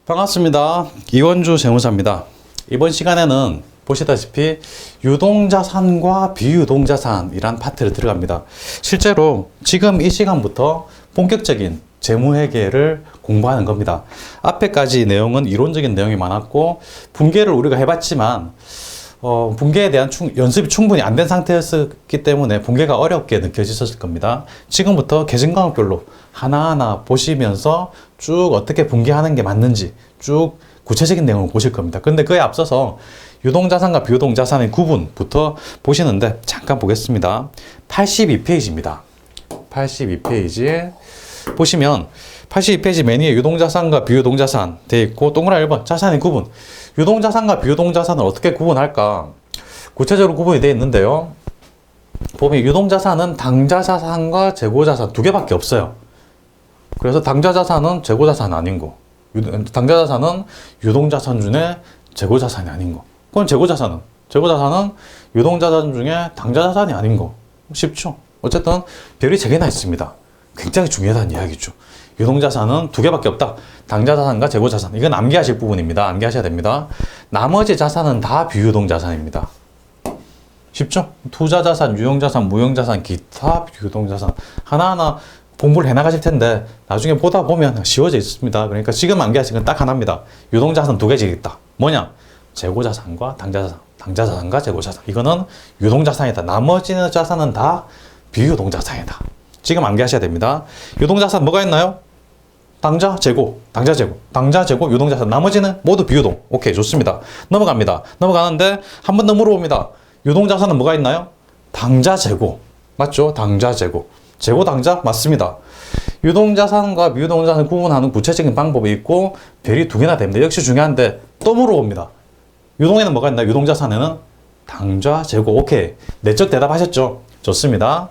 반갑습니다. 이원주 세무사입니다. 이번 시간에는 보시다시피 유동자산과 비유동자산이란 파트를 들어갑니다. 실제로 지금 이 시간부터 본격적인 재무회계를 공부하는 겁니다. 앞에까지 내용은 이론적인 내용이 많았고 분계를 우리가 해봤지만 분계에 대한 연습이 충분히 안 된 상태였기 때문에 분계가 어렵게 느껴지셨을 겁니다. 지금부터 계층과목별로 하나하나 보시면서 쭉 어떻게 분계하는 게 맞는지 쭉 구체적인 내용을 보실 겁니다. 근데 그에 앞서서 유동자산과 비유동자산의 구분부터 보시는데 잠깐 보겠습니다. 82페이지입니다. 82페이지 보시면 82페이지 맨 위에 유동자산과 비유동자산 되어 있고 동그라미 1번 자산의 구분. 유동자산과 비유동자산을 어떻게 구분할까? 구체적으로 구분이 되어 있는데요. 보면 유동자산은 당좌자산과 재고자산 두 개밖에 없어요. 그래서 당좌자산은 재고자산이 아닌 거. 당좌자산은 유동자산 중에 재고자산이 아닌 거. 그건 재고자산은 유동자산 중에 당좌자산이 아닌 거. 쉽죠? 어쨌든 별이 3개나 있습니다. 굉장히 중요하다는 이야기죠. 유동자산은 두 개밖에 없다. 당좌자산과 재고자산. 이건 암기하실 부분입니다. 암기하셔야 됩니다. 나머지 자산은 다 비유동자산입니다. 쉽죠? 투자자산, 유용자산, 무용자산, 기타 비유동자산. 하나하나 공부를 해나가실 텐데 나중에 보다 보면 쉬워져 있습니다. 그러니까 지금 암기하신 건 딱 하나입니다. 유동자산 두 개씩 있다. 뭐냐? 재고자산과 당좌자산. 당좌자산과 재고자산. 이거는 유동자산이다. 나머지 자산은 다 비유동자산이다. 지금 암기하셔야 됩니다. 유동자산 뭐가 있나요? 당좌, 재고, 당좌, 재고, 당좌, 재고, 유동자산. 나머지는 모두 비유동. 오케이, 좋습니다. 넘어갑니다. 넘어가는데 한 번 더 물어봅니다. 유동자산은 뭐가 있나요? 당좌, 재고. 맞죠? 당좌, 재고. 재고, 당좌? 맞습니다. 유동자산과 비유동자산을 구분하는 구체적인 방법이 있고 별이 2개나 됩니다. 역시 중요한데 또 물어봅니다. 유동에는 뭐가 있나요? 유동자산에는 당좌, 재고. 오케이. 내적 대답하셨죠? 좋습니다.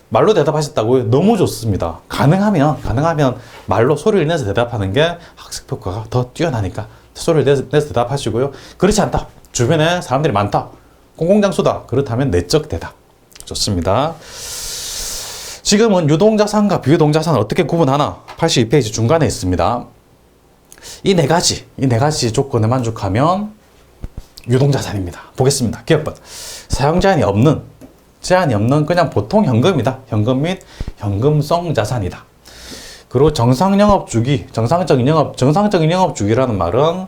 말로 대답하셨다고요? 너무 좋습니다. 가능하면 말로 소리를 내서 대답하는 게 학습 효과가 더 뛰어나니까 소리를 내서 대답하시고요. 그렇지 않다. 주변에 사람들이 많다. 공공장소다. 그렇다면 내적 대답. 좋습니다. 지금은 유동자산과 비유동자산을 어떻게 구분하나? 82페이지 중간에 있습니다. 이 네 가지 조건에 만족하면 유동자산입니다. 보겠습니다. 기업번. 사용 제한이 없는 그냥 보통 현금이다. 현금 및 현금성 자산이다. 그리고 정상적인 영업 주기라는 말은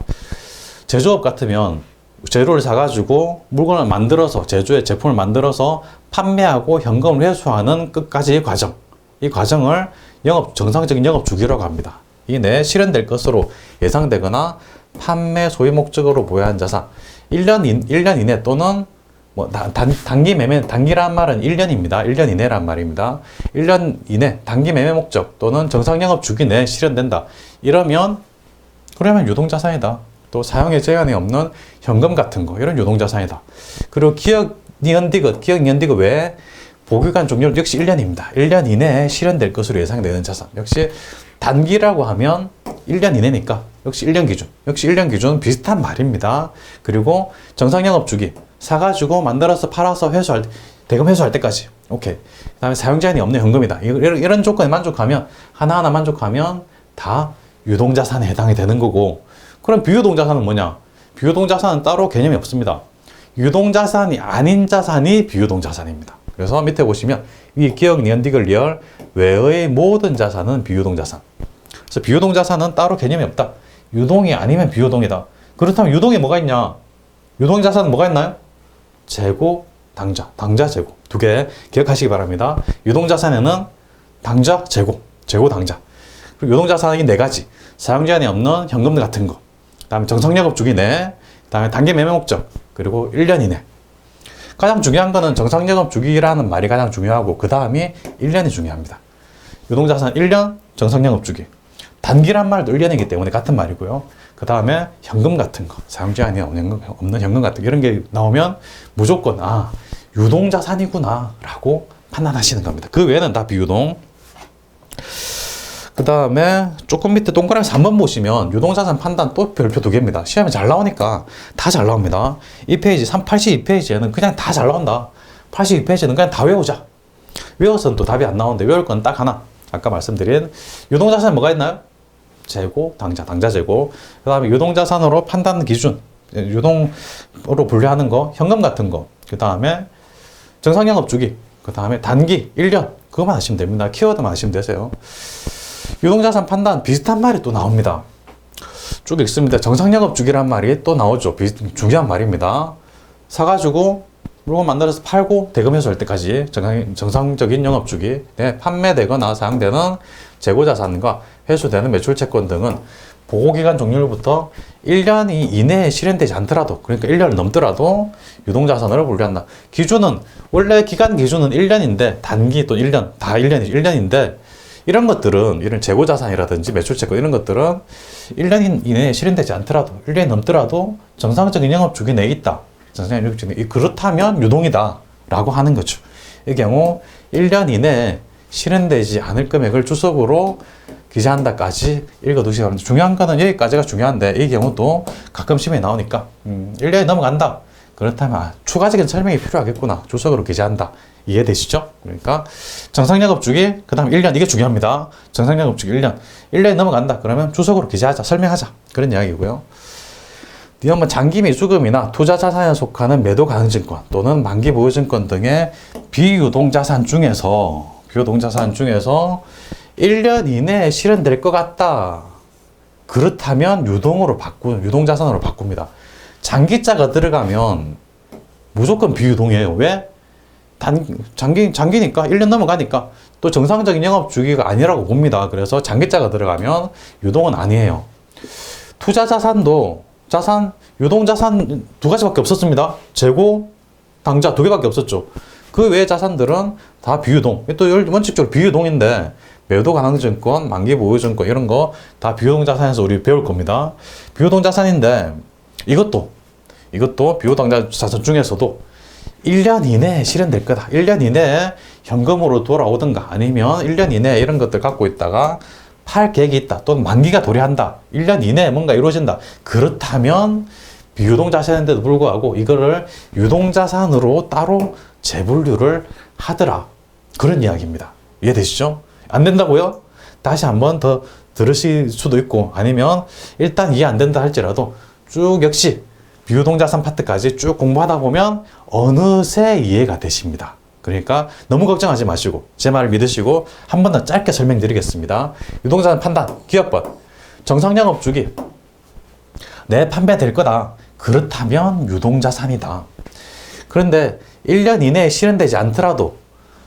제조업 같으면 재료를 사가지고 물건을 만들어서 제품을 만들어서 판매하고 현금을 회수하는 끝까지의 과정. 이 과정을 정상적인 영업 주기라고 합니다. 이 내에 실현될 것으로 예상되거나 판매 소유 목적으로 보유한 자산. 1년 이내 또는 단기 매매, 단기란 말은 1년입니다. 1년 이내란 말입니다. 1년 이내 단기 매매 목적 또는 정상 영업 주기 내에 실현된다. 그러면 유동자산이다. 또 사용에 제한이 없는 현금 같은 거, 이런 유동자산이다. 그리고 기억 니언디귿 외에 보유기간 종료 역시 1년입니다. 1년 이내에 실현될 것으로 예상되는 자산. 역시 단기라고 하면 1년 이내니까 역시 1년 기준 비슷한 말입니다. 그리고 정상 영업 주기. 사가지고 만들어서 팔아서 대금 회수할 때까지. 오케이. 그 다음에 사용 제한이 없는 현금이다. 이런 조건에 만족하면, 하나하나 만족하면 다 유동자산에 해당이 되는 거고. 그럼 비유동자산은 뭐냐? 비유동자산은 따로 개념이 없습니다. 유동자산이 아닌 자산이 비유동자산입니다. 그래서 밑에 보시면 이 기억 니언디귿 리얼 외의 모든 자산은 비유동자산. 그래서 비유동자산은 따로 개념이 없다. 유동이 아니면 비유동이다. 그렇다면 유동에 뭐가 있냐? 유동자산은 뭐가 있나요? 재고, 당좌, 재고. 2개 기억하시기 바랍니다. 유동자산에는 당좌, 재고, 당좌. 그리고 유동자산이 4가지. 사용 제한이 없는 현금 같은 거. 그 다음에 정상영업 주기 내. 그 다음에 단기 매매 목적. 그리고 1년 이내. 가장 중요한 거는 정상영업 주기라는 말이 가장 중요하고 그 다음이 1년이 중요합니다. 유동자산 1년, 정상영업 주기. 단기란 말도 1년이기 때문에 같은 말이고요. 그 다음에 현금 같은 거, 사용 제한이 없는 현금 같은 거, 이런 게 나오면 무조건 유동자산이구나 라고 판단하시는 겁니다. 그 외에는 다 비유동. 그 다음에 조금 밑에 동그라미 3번 보시면 유동자산 판단 또 별표 2개입니다. 시험에 잘 나오니까 다 잘 나옵니다. 이 페이지 82페이지에는 그냥 다 잘 나온다. 82페이지는 그냥 다 외우자. 외워서는 또 답이 안 나오는데 외울 건 딱 하나. 아까 말씀드린 유동자산 뭐가 있나요? 재고, 당자 재고. 그 다음에 유동자산으로 판단 기준, 유동으로 분류하는 거, 현금 같은 거. 그 다음에 정상영업 주기. 그 다음에 단기, 1년. 그거만 하시면 됩니다. 키워드만 하시면 되세요. 유동자산 판단 비슷한 말이 또 나옵니다. 쭉 읽습니다. 정상영업 주기란 말이 또 나오죠. 중요한 말입니다. 사가지고 물건 만들어서 팔고 대금회수할 때까지 정상적인 영업주기, 네, 판매되거나 사용되는 재고자산과 회수되는 매출채권 등은 보고기간 종료로부터 1년 이내에 실현되지 않더라도, 그러니까 1년을 넘더라도 유동자산으로 분류한다. 기준은 원래 기간 기준은 1년인데 단기 또 1년, 다 1년인데 이런 것들은, 이런 재고자산이라든지 매출채권 이런 것들은 1년 이내에 실현되지 않더라도, 1년이 넘더라도 정상적인 영업주기 내에 있다. 정상적인 영업주기 내에, 그렇다면 유동이다 라고 하는 거죠. 이 경우 1년 이내에 실현되지 않을 금액을 주석으로 기재한다까지 읽어두시기 바랍니다. 중요한 거는 여기까지가 중요한데, 이 경우도 가끔 시험에 나오니까 1년이 넘어간다. 그렇다면 추가적인 설명이 필요하겠구나. 주석으로 기재한다. 이해되시죠? 그러니까 정상영업주기, 그 다음 1년, 이게 중요합니다. 정상영업주기 1년. 1년이 넘어간다. 그러면 주석으로 기재하자. 설명하자. 그런 이야기고요. 뒤에 장기 미수금이나 투자자산에 속하는 매도가능증권 또는 만기보유증권 등의 비유동자산 중에서 1년 이내에 실현될 것 같다. 그렇다면 유동자산으로 바꿉니다. 장기자가 들어가면 무조건 비유동이에요. 왜? 장기니까 1년 넘어가니까 또 정상적인 영업 주기가 아니라고 봅니다. 그래서 장기자가 들어가면 유동은 아니에요. 투자자산도 유동자산 두 가지밖에 없었습니다. 재고, 당자 두 개밖에 없었죠. 그 외의 자산들은 다 비유동. 또 원칙적으로 비유동인데 매도가능증권, 만기보유증권 이런 거 다 비유동자산에서 우리 배울 겁니다. 비유동자산인데 이것도 비유동자산 중에서도 1년 이내에 실현될 거다. 1년 이내에 현금으로 돌아오든가 아니면 1년 이내에 이런 것들 갖고 있다가 팔 계획이 있다. 또는 만기가 도래한다. 1년 이내에 뭔가 이루어진다. 그렇다면 비유동자산인데도 불구하고 이거를 유동자산으로 따로 재분류를 하더라. 그런 이야기입니다. 이해되시죠? 안 된다고요? 다시 한번 더 들으실 수도 있고, 아니면 일단 이해 안 된다 할지라도 쭉 역시 비유동자산 파트까지 쭉 공부하다 보면 어느새 이해가 되십니다. 그러니까 너무 걱정하지 마시고 제 말을 믿으시고 한 번 더 짧게 설명드리겠습니다. 유동자산 판단, 기업법, 정상영업주기, 내 판매될 거다. 그렇다면 유동자산이다. 그런데 1년 이내에 실현되지 않더라도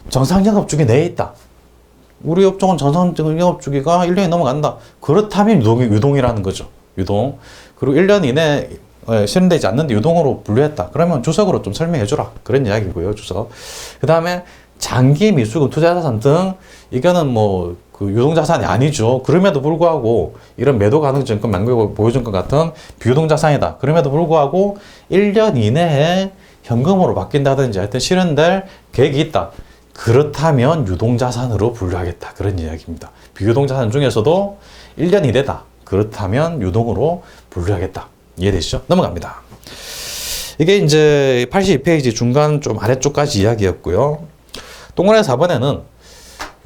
정상영업주기 내에 있다. 우리 업종은 정상영업주기가 1년이 넘어간다. 그렇다면 유동이라는 거죠. 유동. 그리고 1년 이내에 실현되지 않는데 유동으로 분류했다. 그러면 주석으로 좀 설명해주라. 그런 이야기고요. 주석. 그 다음에 장기 미수금, 투자자산 등 이거는 그 유동자산이 아니죠. 그럼에도 불구하고 이런 매도가능증권, 만기보유증권 같은 비유동자산이다. 그럼에도 불구하고 1년 이내에 현금으로 바뀐다든지 하여튼 실현될 계획이 있다. 그렇다면 유동자산으로 분류하겠다. 그런 이야기입니다. 비유동자산 중에서도 1년 이내다. 그렇다면 유동으로 분류하겠다. 이해되시죠? 넘어갑니다. 이게 이제 82페이지 중간 좀 아래쪽까지 이야기였고요. 동그라미 4번에는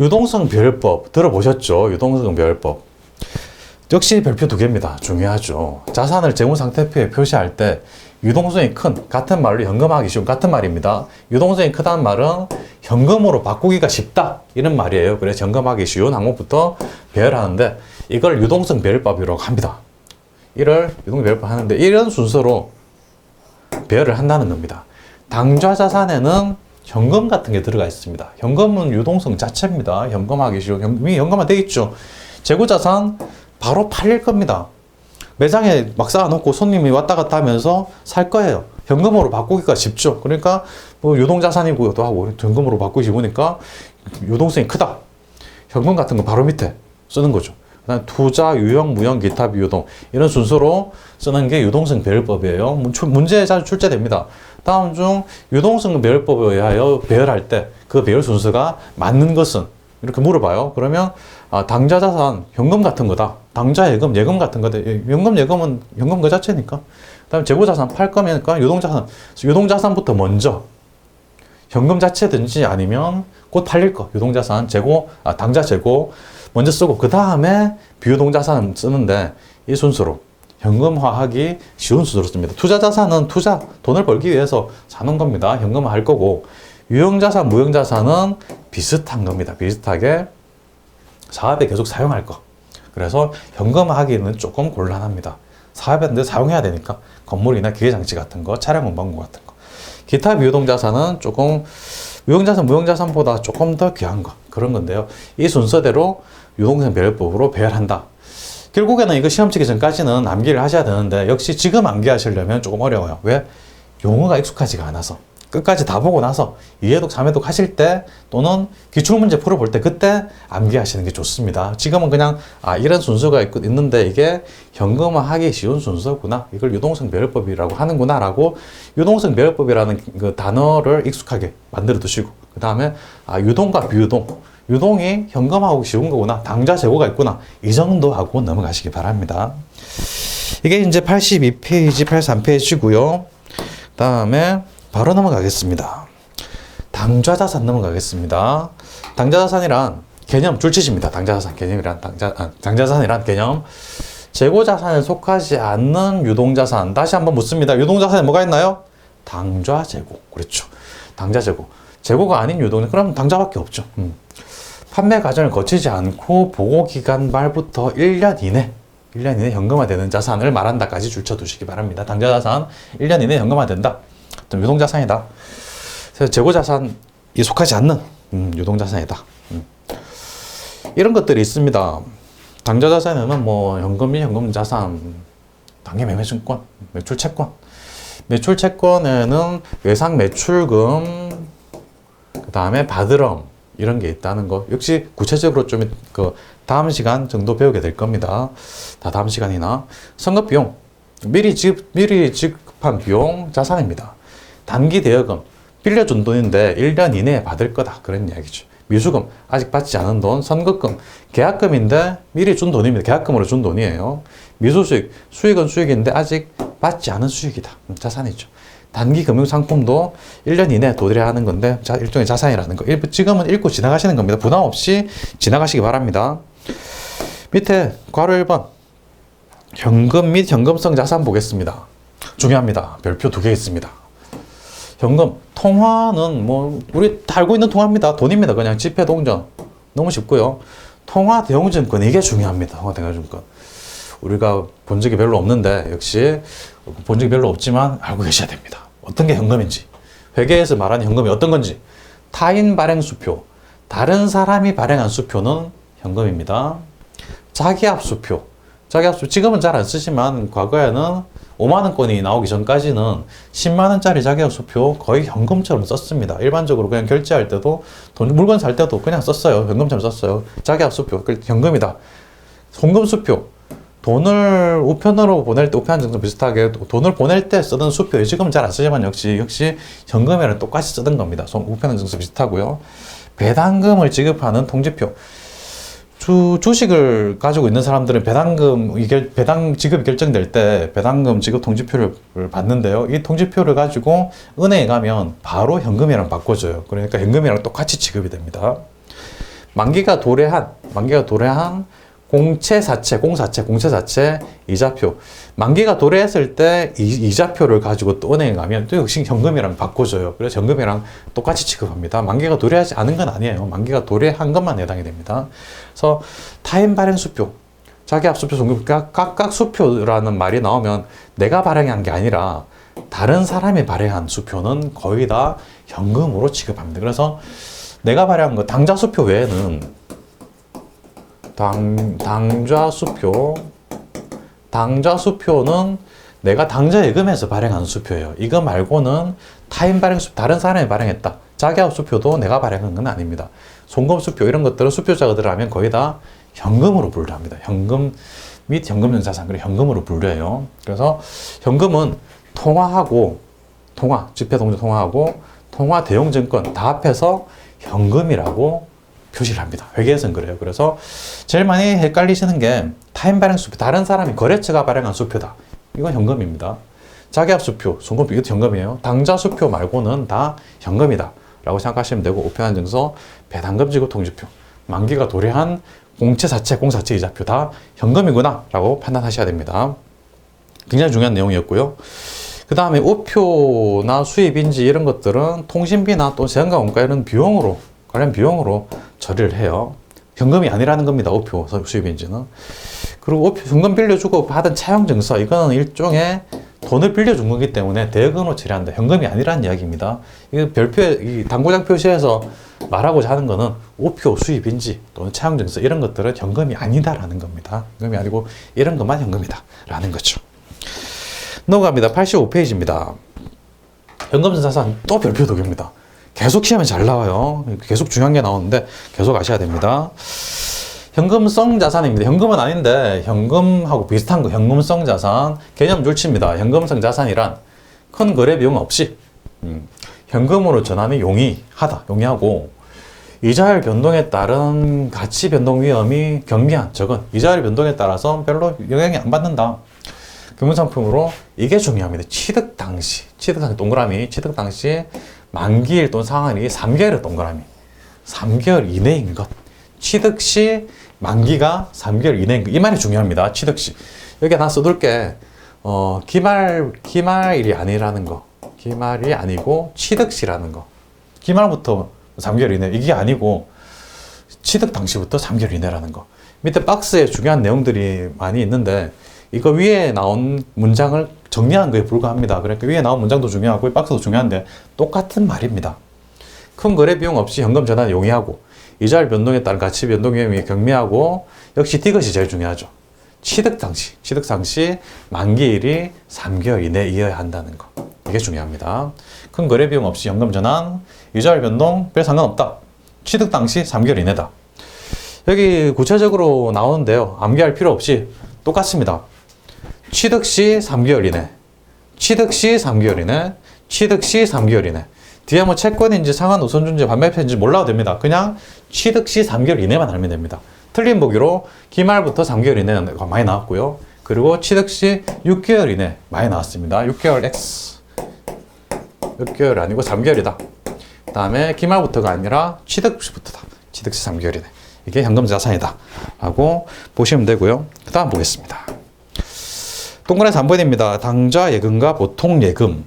유동성 별법 들어보셨죠? 유동성 별법. 역시 별표 두 개입니다. 중요하죠. 자산을 재무상태표에 표시할 때 유동성이 큰, 같은 말로 현금화하기 쉬운 같은 말입니다. 유동성이 크다는 말은 현금으로 바꾸기가 쉽다. 이런 말이에요. 그래서 현금화하기 쉬운 항목부터 배열하는데 이걸 유동성 배열법이라고 합니다. 이를 유동성 배열법 하는데 이런 순서로 배열을 한다는 겁니다. 당좌자산에는 현금 같은 게 들어가 있습니다. 현금은 유동성 자체입니다. 현금화하기 쉬운, 이미 현금화 되어 있죠. 재고자산 바로 팔릴 겁니다. 매장에 막 쌓아놓고 손님이 왔다 갔다 하면서 살 거예요. 현금으로 바꾸기가 쉽죠. 그러니까 유동자산이고요. 또 하고 현금으로 바꾸기 쉬우니까 유동성이 크다. 현금 같은 거 바로 밑에 쓰는 거죠. 그다음 투자, 유형, 무형, 기타, 비유동 이런 순서로 쓰는 게 유동성 배열법이에요. 문제에 자주 출제됩니다. 다음 중 유동성 배열법에 의하여 배열할 때 그 배열 순서가 맞는 것은 이렇게 물어봐요. 그러면 당좌자산 현금 같은 거다. 당좌 예금, 예금 같은 거다. 현금, 예금은 현금 그 자체니까. 그다음에 재고자산 팔 거니까 유동자산부터 먼저 현금 자체든지 아니면 곧 팔릴 거 유동자산 재고, 당좌 재고 먼저 쓰고 그 다음에 비유동자산을 쓰는데 이 순서로 현금화하기 쉬운 순서로 씁니다. 투자자산은 돈을 벌기 위해서 사는 겁니다. 현금화 할 거고, 유형자산, 무형자산은 비슷한 겁니다. 비슷하게 사업에 계속 사용할 거. 그래서 현금화하기는 조금 곤란합니다. 사업에 사용해야 되니까 건물이나 기계장치 같은 거, 차량 운반구 같은 거. 기타 비유동자산은 조금 유형자산, 무형자산보다 조금 더 귀한 거, 그런 건데요. 이 순서대로 유동성 배열법으로 배열한다. 결국에는 이거 시험 치기 전까지는 암기를 하셔야 되는데, 역시 지금 암기하시려면 조금 어려워요. 왜? 용어가 익숙하지가 않아서. 끝까지 다 보고 나서 2회독, 3회독 하실 때, 또는 기출문제 풀어볼 때 그때 암기하시는 게 좋습니다. 지금은 그냥 이런 순서가 있는데 이게 현금화하기 쉬운 순서구나, 이걸 유동성 배열법이라고 하는구나 라고 유동성 배열법이라는 그 단어를 익숙하게 만들어 두시고, 그 다음에 유동과 비유동, 유동이 현금화하기 쉬운 거구나, 당좌 재고가 있구나, 이 정도 하고 넘어가시기 바랍니다. 이게 이제 82페이지, 83페이지고요. 그 다음에 바로 넘어가겠습니다. 당좌자산 넘어가겠습니다. 당좌자산이란 개념 줄치십니다. 당좌자산 개념이란 당좌자산이란 개념. 재고자산에 속하지 않는 유동자산. 다시 한번 묻습니다. 유동자산에 뭐가 있나요? 당좌재고. 그렇죠. 당좌재고. 재고가 아닌 유동자산. 그럼 당좌밖에 없죠. 판매 과정을 거치지 않고 보고기간 말부터 1년 이내 현금화되는 자산을 말한다까지 줄쳐두시기 바랍니다. 당좌자산 1년 이내 현금화된다. 유동자산이다. 그래서 재고자산이 속하지 않는 유동자산이다. 이런 것들이 있습니다. 당좌자산에는 뭐 현금 및 현금자산, 당해 매매증권, 매출채권. 매출채권에는 외상 매출금, 그 다음에 바드럼, 이런 게 있다는 거. 역시 구체적으로 좀 다음 시간 정도 배우게 될 겁니다. 다 다음 시간이나. 선급비용, 미리 지급한 비용 자산입니다. 단기 대여금, 빌려준 돈인데 1년 이내에 받을 거다, 그런 이야기죠. 미수금, 아직 받지 않은 돈. 선급금, 계약금인데 미리 준 돈입니다. 계약금으로 준 돈이에요. 미수수익, 수익은 수익인데 아직 받지 않은 수익이다, 자산이죠. 단기 금융상품도 1년 이내에 도래하는 건데 일종의 자산이라는 거. 지금은 읽고 지나가시는 겁니다. 부담 없이 지나가시기 바랍니다. 밑에 괄호 1번 현금 및 현금성 자산 보겠습니다. 중요합니다. 별표 2개 있습니다. 현금, 통화는 뭐 우리 다 알고 있는 통화입니다. 돈입니다. 그냥 지폐 동전. 너무 쉽고요. 통화 대용증권, 이게 중요합니다. 통화 대용증권. 우리가 본 적이 별로 없는데, 역시 본 적이 별로 없지만 알고 계셔야 됩니다. 어떤 게 현금인지, 회계에서 말하는 현금이 어떤 건지. 타인 발행 수표, 다른 사람이 발행한 수표는 현금입니다. 자기압 수표, 지금은 잘 안 쓰지만 과거에는 5만원권이 나오기 전까지는 10만원짜리 자기압 수표 거의 현금처럼 썼습니다. 일반적으로 그냥 결제할 때도, 물건 살 때도 그냥 썼어요. 현금처럼 썼어요. 자기압 수표, 현금이다. 송금 수표, 돈을 우편으로 보낼 때, 우편 증서 비슷하게 돈을 보낼 때 쓰던 수표, 지금은 잘 안 쓰지만 역시 현금이랑 똑같이 쓰던 겁니다. 우편 증서 비슷하고요. 배당금을 지급하는 통지표. 주식을 가지고 있는 사람들은 배당 지급이 결정될 때 배당금 지급 통지표를 받는데요. 이 통지표를 가지고 은행에 가면 바로 현금이랑 바꿔줘요. 그러니까 현금이랑 똑같이 지급이 됩니다. 만기가 도래한 공채사채 이자표. 만기가 도래했을 때 이자표를 가지고 또 은행에 가면 또 역시 현금이랑 바꿔줘요. 그래서 현금이랑 똑같이 지급합니다. 만기가 도래하지 않은 건 아니에요. 만기가 도래한 것만 해당이 됩니다. 그래서 타인 발행 수표, 자기압 수표, 송금, 각각 수표라는 말이 나오면 내가 발행한 게 아니라 다른 사람이 발행한 수표는 거의 다 현금으로 지급합니다. 그래서 내가 발행한 거, 당좌 수표 외에는 당좌 수표는 내가 당좌 예금에서 발행한 수표예요. 이거 말고는 타인 발행 수표, 다른 사람이 발행했다. 자기압 수표도 내가 발행한 건 아닙니다. 송금 수표, 이런 것들은 수표자가 들어가면 거의 다 현금으로 분류합니다. 현금 및 현금용 자산, 그리고 현금으로 분류해요. 그래서 현금은 지폐 동전 통화하고 통화 대용 증권 다 합해서 현금이라고 표시를 합니다. 회계에서는 그래요. 그래서 제일 많이 헷갈리시는 게 타인 발행 수표, 다른 사람이 거래처가 발행한 수표다. 이건 현금입니다. 자기압 수표, 송금표, 이것도 현금이에요. 당좌 수표 말고는 다 현금이다 라고 생각하시면 되고, 우편한 증서, 배당금 지급 통지표, 만기가 도래한 공채, 사채, 공사채 이자표 다 현금이구나 라고 판단하셔야 됩니다. 굉장히 중요한 내용이었고요. 그 다음에 우표나 수입인지 이런 것들은 통신비나 또 세금과 원가 이런 비용으로, 관련 비용으로 처리를 해요. 현금이 아니라는 겁니다. 우표, 수입인지는. 그리고 우표, 현금 빌려주고 받은 차용증서, 이거는 일종의 돈을 빌려준 거기 때문에 대금으로 처리한다. 현금이 아니라는 이야기입니다. 이거 별표에, 이 당구장 표시에서 말하고자 하는 거는 우표, 수입인지 또는 차용증서 이런 것들은 현금이 아니다라는 겁니다. 현금이 아니고 이런 것만 현금이다라는 거죠. 넘어갑니다. 85페이지입니다. 현금자산 또 별표 두 개입니다. 계속 시험에 잘 나와요. 계속 중요한 게 나오는데 계속 아셔야 됩니다. 현금성 자산입니다. 현금은 아닌데 현금하고 비슷한 거 현금성 자산 개념 줄칩니다. 현금성 자산이란 큰 거래 비용 없이 현금으로 전환이 용이하고 이자율 변동에 따른 가치 변동 위험이 경미한 적은 이자율 변동에 따라서 별로 영향이 안 받는다. 금융상품으로 이게 중요합니다. 취득 당시 동그라미 취득 당시 만기일 또는 상환일이 3개월의 동그라미 3개월 이내인 것 취득 시 만기가 3개월 이내인 것 이 말이 중요합니다. 취득 시 여기 하나 써둘게 기말일이 아니라는 거 기말이 아니고 취득 시라는 거 기말부터 3개월 이내 이게 아니고 취득 당시부터 3개월 이내라는 거 밑에 박스에 중요한 내용들이 많이 있는데 이거 위에 나온 문장을 정리한 거에 불과합니다. 그러니까 위에 나온 문장도 중요하고 박스도 중요한데 똑같은 말입니다. 큰 거래 비용 없이 현금 전환이 용이하고 이자율 변동에 따른 가치 변동 위험이 경미하고 역시 이것이 제일 중요하죠. 취득 당시 만기일이 3개월 이내이어야 한다는 거. 이게 중요합니다. 큰 거래 비용 없이 현금 전환, 이자율 변동 별 상관없다. 취득 당시 3개월 이내다. 여기 구체적으로 나오는데요. 암기할 필요 없이 똑같습니다. 취득 시 3개월 이내, 취득 시 3개월 이내, 취득 시 3개월 이내. 뒤에 뭐 채권인지 상환 우선준지 반매표인지 몰라도 됩니다. 그냥 취득 시 3개월 이내만 알면 됩니다. 틀린 보기로 기말부터 3개월 이내 많이 나왔고요. 그리고 취득 시 6개월 이내 많이 나왔습니다. 6개월 X. 6개월 아니고 3개월이다. 그 다음에 기말부터가 아니라 취득 시부터다. 취득 시 3개월 이내. 이게 현금 자산이다. 라고 보시면 되고요. 그 다음 보겠습니다. 동그라미 3번입니다. 당좌 예금과 보통 예금.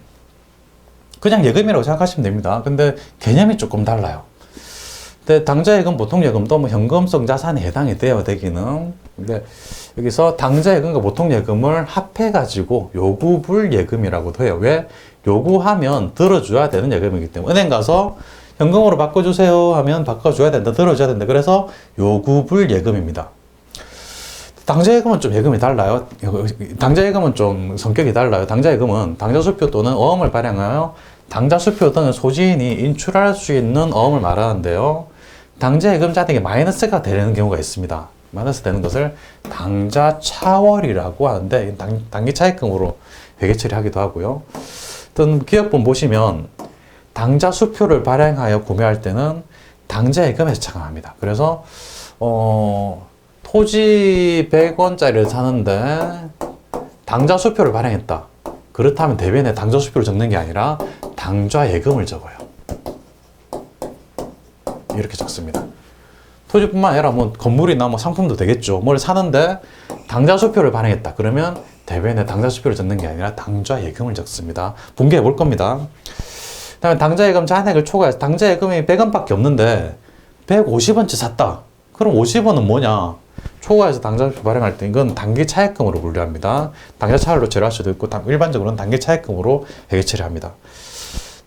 그냥 예금이라고 생각하시면 됩니다. 근데 개념이 조금 달라요. 근데 당좌 예금, 보통 예금도 뭐 현금성 자산에 해당이 돼요, 되기는. 근데 여기서 당좌 예금과 보통 예금을 합해가지고 요구불 예금이라고도 해요. 왜? 요구하면 들어줘야 되는 예금이기 때문에. 은행 가서 현금으로 바꿔주세요 하면 바꿔줘야 된다, 들어줘야 된다. 그래서 요구불 예금입니다. 당좌예금은 좀 예금이 달라요. 당좌예금은 좀 성격이 달라요. 당좌예금은 당좌수표 또는 어음을 발행하여 당좌수표 등의 소지인이 인출할 수 있는 어음을 말하는데요. 당좌예금 잔액이 마이너스가 되는 경우가 있습니다. 마이너스 되는 것을 당좌차월이라고 하는데 단기차입금으로 회계 처리하기도 하고요. 어떤 기업본 보시면 당좌수표를 발행하여 구매할 때는 당좌예금에서 차감합니다. 그래서 토지 100원짜리를 사는데 당좌수표를 발행했다. 그렇다면 대변에 당좌수표를 적는 게 아니라 당좌예금을 적어요. 이렇게 적습니다. 토지뿐만 아니라 뭐 건물이나 뭐 상품도 되겠죠. 뭘 사는데 당좌수표를 발행했다. 그러면 대변에 당좌수표를 적는 게 아니라 당좌예금을 적습니다. 분개해 볼 겁니다. 그다음에 당좌예금 잔액을 초과해서 당좌예금이 100원밖에 없는데 150원치 샀다. 그럼 50원은 뭐냐? 초과해서 당좌수표 발행할 때 이건 단기 차입금으로 분류합니다. 당좌 차율로 처리할 수도 있고 일반적으로는 단기 차입금으로 회계 처리합니다.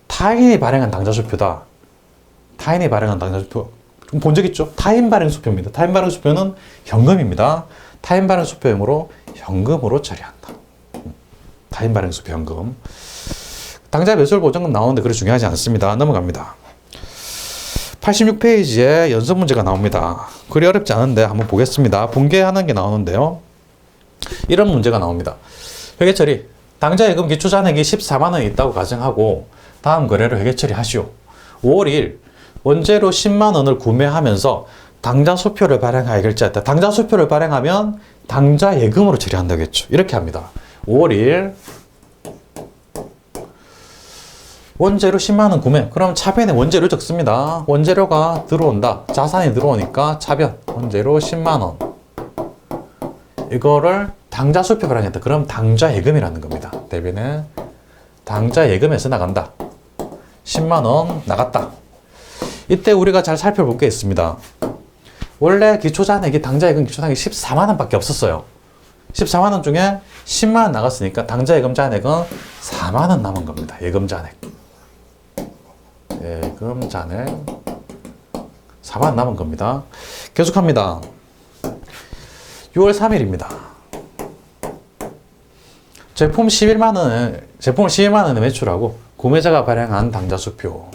타인이 발행한 당좌수표다. 타인이 발행한 당좌수표 본 적 있죠? 타인 발행 수표입니다. 타인 발행 수표는 현금입니다. 타인 발행 수표이므로 현금으로 처리한다. 타인 발행 수표 현금. 당좌 매수율 보증금 나오는데 그리 중요하지 않습니다. 넘어갑니다. 86페이지에 연습 문제가 나옵니다. 그리 어렵지 않은데 한번 보겠습니다. 분개하는 게 나오는데요. 이런 문제가 나옵니다. 회계 처리. 당좌 예금 기초 잔액이 14만 원이 있다고 가정하고 다음 거래를 회계 처리하시오. 5월 2일 원재료 10만 원을 구매하면서 당좌 수표를 발행하여 결제했다. 당좌 수표를 발행하면 당좌 예금으로 처리한다겠죠. 이렇게 합니다. 5월 2일 원재료 10만원 구매. 그럼 차변에 원재료 적습니다. 원재료가 들어온다. 자산이 들어오니까 차변. 원재료 10만원. 이거를 당좌 수표 발행했다. 그럼 당좌 예금이라는 겁니다. 대변에 당좌 예금에서 나간다. 10만원 나갔다. 이때 우리가 잘 살펴볼 게 있습니다. 원래 기초잔액이 당좌 예금 기초잔액이 14만원 밖에 없었어요. 14만원 중에 10만원 나갔으니까 당좌 예금 잔액은 4만원 남은 겁니다. 예금 잔액. 예금 잔액 4만원 남은 겁니다. 계속합니다. 6월 3일입니다. 제품을 11만원에 매출하고 구매자가 발행한 당좌수표를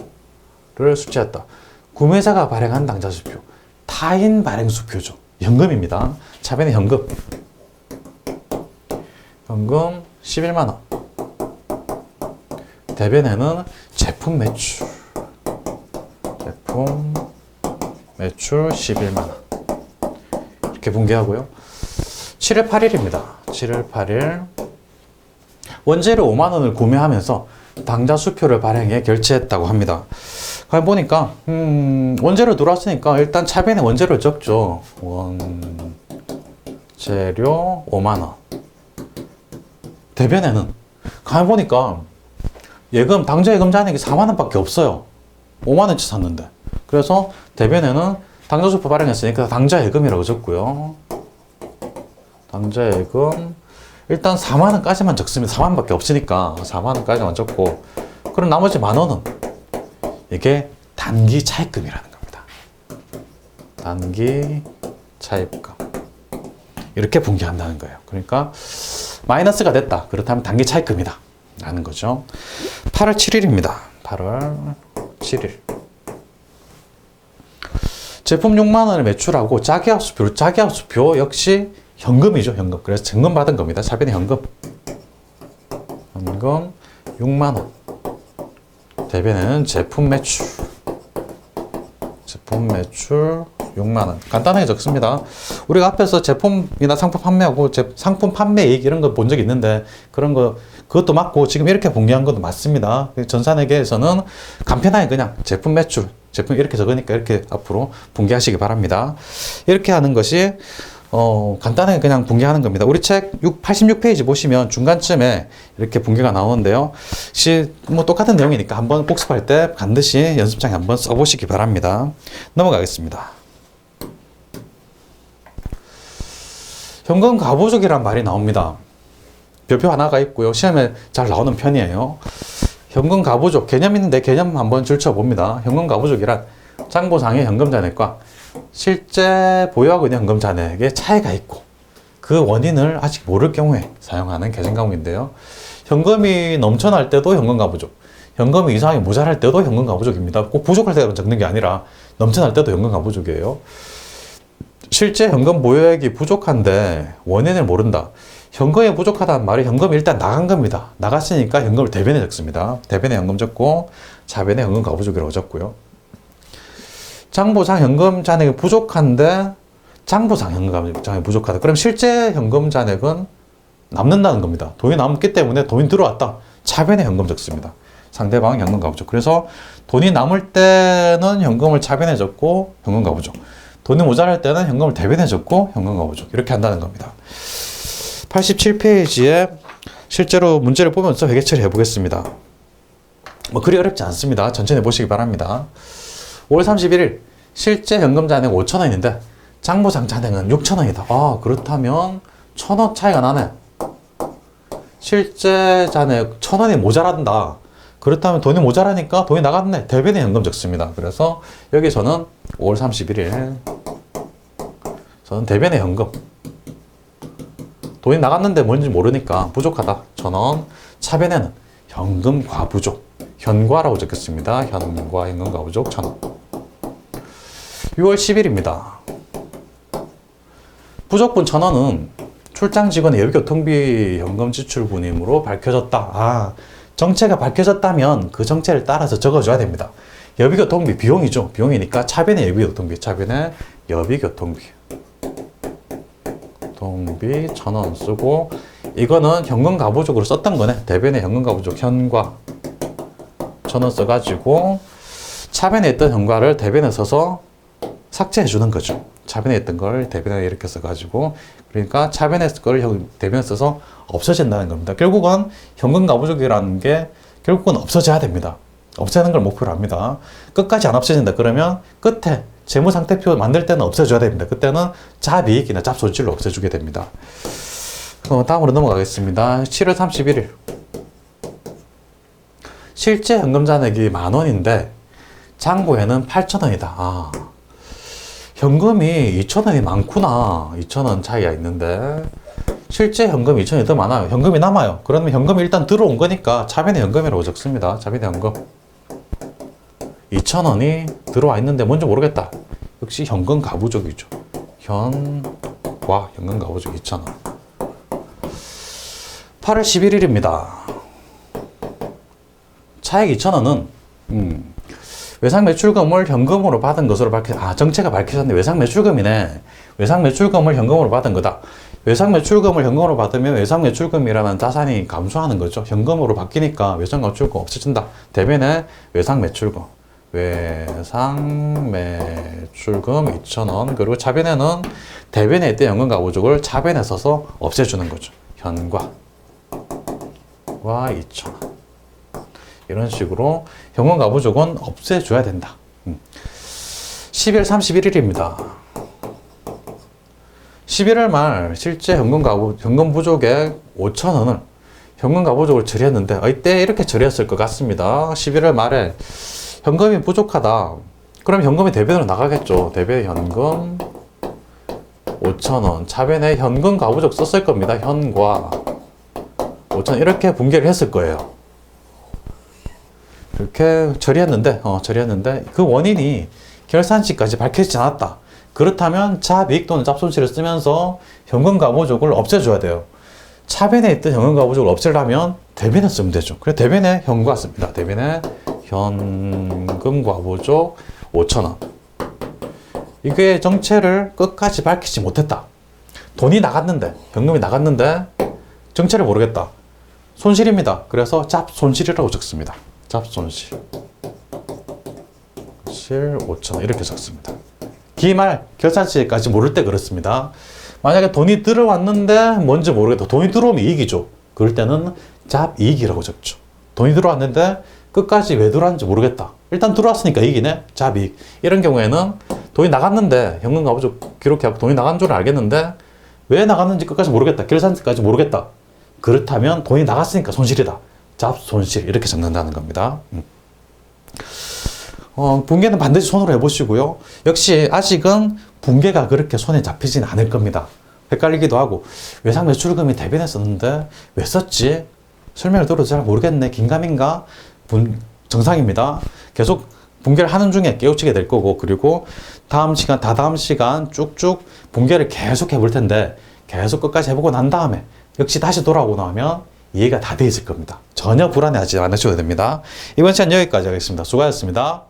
수취했다. 구매자가 발행한 당좌수표. 타인 발행 수표죠. 현금입니다. 차변에 현금. 현금 11만원. 대변에는 제품 매출. 제품 매출 11만원. 이렇게 분개하고요. 7월 8일입니다. 7월 8일. 원재료 5만원을 구매하면서 당좌 수표를 발행해 결제했다고 합니다. 그럼 보니까 원재료 들어왔으니까 일단 차변에 원재료를 적죠. 원재료 5만원. 대변에는 가만 보니까 예금 당좌 예금 잔액이 4만원 밖에 없어요. 5만원치 샀는데. 그래서 대변에는 당좌 수표 발행했으니까 당좌 예금이라고 적고요. 당좌 예금 일단 4만원까지만 적습니다. 4만원밖에 없으니까 4만원까지만 적고, 그럼 나머지 만원은 이게 단기 차입금이라는 겁니다. 단기 차입금. 이렇게 분개한다는 거예요. 그러니까 마이너스가 됐다. 그렇다면 단기 차입금이다 라는 거죠. 8월 7일입니다. 8월 7일. 제품 6만원을 매출하고 자기합수표 역시 현금이죠. 현금. 그래서 증금 받은 겁니다. 차변에 현금. 현금 6만원. 대변에는 제품 매출. 제품 매출 6만원. 간단하게 적습니다. 우리가 앞에서 제품이나 상품 판매하고 상품 판매이익 이런 거 본 적이 있는데, 그런 거, 그것도 맞고 지금 이렇게 분개한 것도 맞습니다. 전산회계에서는 간편하게 그냥 제품 매출, 제품 이렇게 적으니까 이렇게 앞으로 분개하시기 바랍니다. 이렇게 하는 것이 간단하게 그냥 분개하는 겁니다. 우리 책 86페이지 보시면 중간쯤에 이렇게 분개가 나오는데요. 뭐 똑같은 내용이니까 한번 복습할 때 반드시 연습장에 한번 써보시기 바랍니다. 넘어가겠습니다. 현금 가부족이란 말이 나옵니다. 별표 하나가 있고요. 시험에 잘 나오는 편이에요. 현금 가부족, 개념 있는데 개념 한번 줄쳐봅니다. 현금 가부족이란 장부상의 현금 잔액과 실제 보유하고 있는 현금 잔액에 차이가 있고 그 원인을 아직 모를 경우에 사용하는 계산 과목인데요. 현금이 넘쳐날 때도 현금 가부족, 현금이 이상하게 모자랄 때도 현금 가부족입니다. 꼭 부족할 때만 적는 게 아니라 넘쳐날 때도 현금 가부족이에요. 실제 현금 보유액이 부족한데 원인을 모른다. 현금이 부족하다는 말이 현금이 일단 나간 겁니다. 나갔으니까 현금을 대변에 적습니다. 대변에 현금 적고 차변에 현금 가부족이라고 적고요. 장부상 현금 잔액이 부족한데 장부상 현금 잔액이 부족하다. 그럼 실제 현금 잔액은 남는다는 겁니다. 돈이 남기 때문에 돈이 들어왔다. 차변에 현금 적습니다. 상대방은 현금 가부족. 그래서 돈이 남을 때는 현금을 차변에 적고 현금 가부족. 돈이 모자랄 때는 현금을 대변에 적고 현금 가부족. 이렇게 한다는 겁니다. 87페이지에 실제로 문제를 보면서 회계 처리해 보겠습니다. 뭐 그리 어렵지 않습니다. 천천히 보시기 바랍니다. 5월 31일 실제 현금 잔액 5,000원인데 장부상 잔액은 6,000원이다. 아, 그렇다면 1,000원 차이가 나네. 실제 잔액 1,000원이 모자란다. 그렇다면 돈이 모자라니까 돈이 나갔네. 대변에 현금 적습니다. 그래서 여기서는 5월 31일 저는 대변에 현금, 돈이 나갔는데 뭔지 모르니까 부족하다. 1,000원. 차변에는 현금 과부족, 현과라고 적겠습니다. 현과 현금 과부족 1,000원. 6월 10일입니다. 부족분 1,000원은 출장 직원의 예비교통비 현금 지출분임으로 밝혀졌다. 아, 정체가 밝혀졌다면 그 정체를 따라서 적어줘야 됩니다. 예비교통비 비용이죠. 비용이니까 차변의 예비교통비, 차변의 예비교통비. 교통비 1,000원 쓰고, 이거는 현금 가부족으로 썼던 거네. 대변의 현금 가부족 현과 5,000원 써가지고 차변에 있던 현과를 대변에 써서 삭제해 주는 거죠. 차변에 있던 걸 대변에 이렇게 써가지고, 그러니까 차변에 있을 걸 대변에 써서 없어진다는 겁니다. 결국은 현금 가부족이라는 게 결국은 없어져야 됩니다. 없애는 걸 목표로 합니다. 끝까지 안 없어진다 그러면 끝에 재무상태표 만들 때는 없애줘야 됩니다. 그때는 잡이익이나 잡손실로 없애주게 됩니다. 다음으로 넘어가겠습니다. 7월 31일. 실제 현금 잔액이 10,000원인데 잔고에는 8,000원이다. 현금이 2,000원이 많구나. 2,000원 차이가 있는데 실제 현금 2,000원이 더 많아요. 현금이 남아요. 그러면 현금이 일단 들어온 거니까 차변의 현금이라고 적습니다. 차변의 현금. 2,000원이 들어와 있는데 뭔지 모르겠다. 역시 현금 가부족이죠. 현과 현금 가부족 2,000원. 8월 11일입니다. 차액 2,000원은 외상 매출금을 현금으로 받은 것으로 정체가 밝혀졌네. 외상 매출금이네. 외상 매출금을 현금으로 받은 거다. 외상 매출금을 현금으로 받으면 외상 매출금이라는 자산이 감소하는 거죠. 현금으로 바뀌니까 외상 매출금 없어진다. 대변에 외상 매출금. 외상 매출금 2,000원. 그리고 차변에는 대변에 있던 현금 가부족을 차변에 써서 없애주는 거죠. 현과 2,000원. 이런 식으로 현금 가부족은 없애줘야 된다. 12월 31일입니다. 11월 말 실제 현금 부족액 5,000원을 현금 가부족을 처리했는데 이때 이렇게 처리했을 것 같습니다. 11월 말에 현금이 부족하다. 그럼 현금이 대변으로 나가겠죠. 대변 현금 5,000원. 차변에 현금 가부족 썼을 겁니다. 현과 5,000원 이렇게 분개를 했을 거예요. 이렇게 처리했는데 그 원인이 결산시까지 밝혀지지 않았다. 그렇다면 잡이익 또는 잡손실을 쓰면서 현금 가부족을 없애줘야 돼요. 차변에 있던 현금 가부족을 없애려면 대변에 쓰면 되죠. 그래서 대변에 현과 씁니다. 대변에 현금 가부족 5,000원. 이게 정체를 끝까지 밝히지 못했다. 돈이 나갔는데, 현금이 나갔는데 정체를 모르겠다. 손실입니다. 그래서 잡손실이라고 적습니다. 잡손실 5,000원 이렇게 적습니다. 기말 결산시까지 모를 때 그렇습니다. 만약에 돈이 들어왔는데 뭔지 모르겠다. 돈이 들어오면 이익이죠. 그럴 때는 잡이익이라고 적죠. 돈이 들어왔는데 끝까지 왜 들어왔는지 모르겠다. 일단 들어왔으니까 이익이네. 잡이익. 이런 경우에는 돈이 나갔는데 현금 가부족 기록해갖고 돈이 나간 줄 알겠는데 왜 나갔는지 끝까지 모르겠다. 결산시까지 모르겠다. 그렇다면 돈이 나갔으니까 손실이다. 잡손실 이렇게 적는다는 겁니다. 분개는 반드시 손으로 해보시고요. 역시 아직은 분개가 그렇게 손에 잡히진 않을 겁니다. 헷갈리기도 하고 외상 매출금이 대변에 썼는데 왜 썼지? 설명을 들어도 잘 모르겠네. 긴가민가? 정상입니다. 계속 분개를 하는 중에 깨우치게 될 거고, 그리고 다음 시간 쭉쭉 분개를 계속 해볼 텐데 계속 끝까지 해보고 난 다음에 역시 다시 돌아오고 나면 이해가 다 돼 있을 겁니다. 전혀 불안해하지 않으셔도 됩니다. 이번 시간 여기까지 하겠습니다. 수고하셨습니다.